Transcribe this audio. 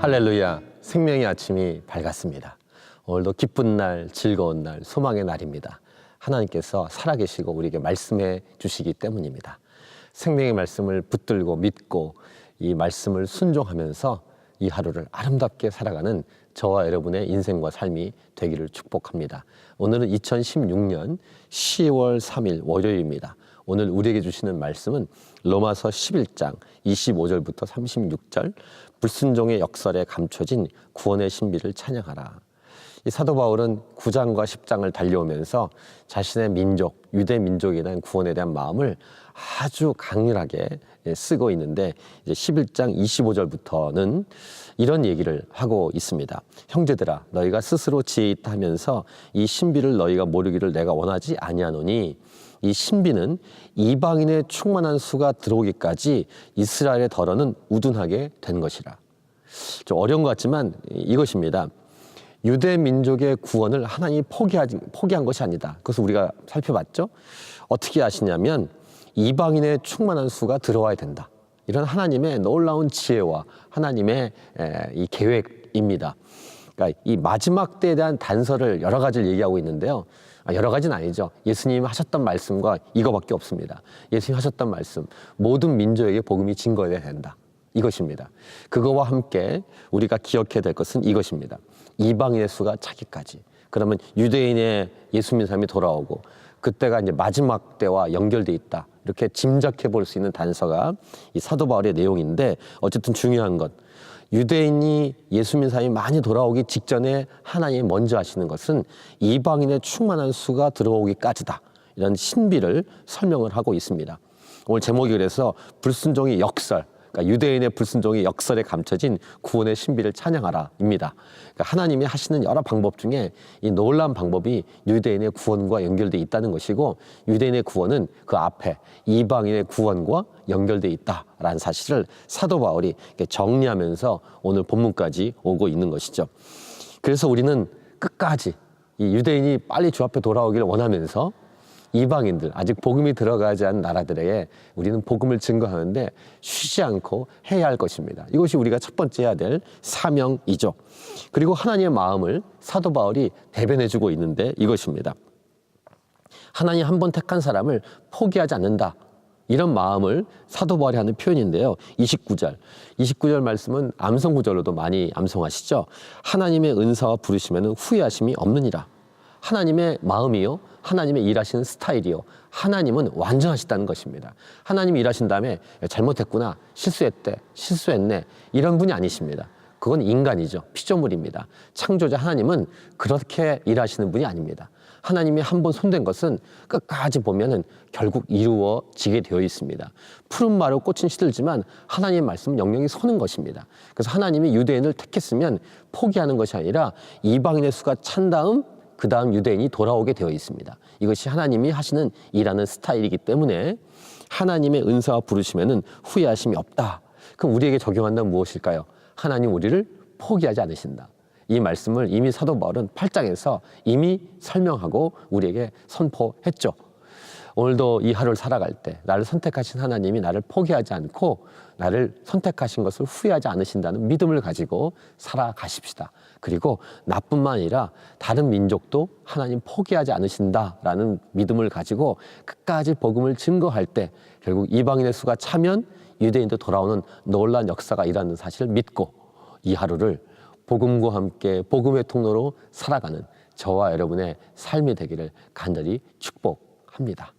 할렐루야, 생명의 아침이 밝았습니다. 오늘도 기쁜 날, 즐거운 날, 소망의 날입니다. 하나님께서 살아계시고 우리에게 말씀해 주시기 때문입니다. 생명의 말씀을 붙들고 믿고 이 말씀을 순종하면서 이 하루를 아름답게 살아가는 저와 여러분의 인생과 삶이 되기를 축복합니다. 오늘은 2016년 10월 3일 월요일입니다. 오늘 우리에게 주시는 말씀은 로마서 11장 25절부터 36절, 불순종의 역설에 감춰진 구원의 신비를 찬양하라. 이 사도 바울은 9장과 10장을 달려오면서 자신의 민족, 유대 민족에 대한 구원에 대한 마음을 아주 강렬하게 쓰고 있는데, 이제 11장 25절부터는 이런 얘기를 하고 있습니다. 형제들아, 너희가 스스로 지혜 있다 하면서 이 신비를 너희가 모르기를 내가 원하지 아니하노니, 이 신비는 이방인의 충만한 수가 들어오기까지 이스라엘의 덜어는 우둔하게 된 것이라. 좀 어려운 것 같지만 이것입니다. 유대 민족의 구원을 하나님이 포기한 것이 아니다. 그것을 우리가 살펴봤죠. 어떻게 아시냐면 이방인의 충만한 수가 들어와야 된다. 이런 하나님의 놀라운 지혜와 하나님의 이 계획입니다. 그러니까 이 마지막 때에 대한 단서를 여러 가지를 얘기하고 있는데요. 여러 가지는 아니죠. 예수님 하셨던 말씀과 이거밖에 없습니다. 예수님 하셨던 말씀, 모든 민족에게 복음이 증거해야 된다. 이것입니다. 그거와 함께 우리가 기억해야 될 것은 이것입니다. 이방인의 수가 차기까지. 그러면 유대인의 예수 믿는 사람이 돌아오고 그때가 이제 마지막 때와 연결돼 있다. 이렇게 짐작해 볼 수 있는 단서가 이 사도 바울의 내용인데, 어쨌든 중요한 것, 유대인이 예수 믿는 사람이 많이 돌아오기 직전에 하나님이 먼저 하시는 것은 이방인의 충만한 수가 들어오기까지다. 이런 신비를 설명을 하고 있습니다. 오늘 제목이 그래서 불순종의 역설, 그러니까 유대인의 불순종의 역설에 감춰진 구원의 신비를 찬양하라입니다. 그러니까 하나님이 하시는 여러 방법 중에 이 놀라운 방법이 유대인의 구원과 연결되어 있다는 것이고, 유대인의 구원은 그 앞에 이방인의 구원과 연결되어 있다라는 사실을 사도 바울이 정리하면서 오늘 본문까지 오고 있는 것이죠. 그래서 우리는 끝까지 이 유대인이 빨리 주 앞에 돌아오기를 원하면서 이방인들, 아직 복음이 들어가지 않은 나라들에게 우리는 복음을 증거하는데 쉬지 않고 해야 할 것입니다. 이것이 우리가 첫 번째 해야 될 사명이죠. 그리고 하나님의 마음을 사도 바울이 대변해주고 있는데 이것입니다. 하나님 한 번 택한 사람을 포기하지 않는다. 이런 마음을 사도 바울이 하는 표현인데요. 29절 말씀은 암송 구절로도 많이 암송하시죠. 하나님의 은사와 부르시면 후회하심이 없느니라. 하나님의 마음이요, 하나님의 일하시는 스타일이요, 하나님은 완전하시다는 것입니다. 하나님이 일하신 다음에 잘못했구나, 실수했네, 이런 분이 아니십니다. 그건 인간이죠. 피조물입니다. 창조자 하나님은 그렇게 일하시는 분이 아닙니다. 하나님이 한 번 손댄 것은 끝까지 보면은 결국 이루어지게 되어 있습니다. 푸른 마루 꽃은 시들지만 하나님의 말씀은 영영이 서는 것입니다. 그래서 하나님이 유대인을 택했으면 포기하는 것이 아니라 이방인의 수가 찬 다음 그 다음 유대인이 돌아오게 되어 있습니다. 이것이 하나님이 하시는 일하는 스타일이기 때문에 하나님의 은사와 부르시면은 후회하심이 없다. 그럼 우리에게 적용한다면 무엇일까요? 하나님 우리를 포기하지 않으신다. 이 말씀을 이미 사도 바울은 8장에서 이미 설명하고 우리에게 선포했죠. 오늘도 이 하루를 살아갈 때 나를 선택하신 하나님이 나를 포기하지 않고 나를 선택하신 것을 후회하지 않으신다는 믿음을 가지고 살아가십시다. 그리고 나뿐만 아니라 다른 민족도 하나님 포기하지 않으신다라는 믿음을 가지고 끝까지 복음을 증거할 때 결국 이방인의 수가 차면 유대인도 돌아오는 놀라운 역사가 일어나는 사실을 믿고 이 하루를 복음과 함께 복음의 통로로 살아가는 저와 여러분의 삶이 되기를 간절히 축복합니다.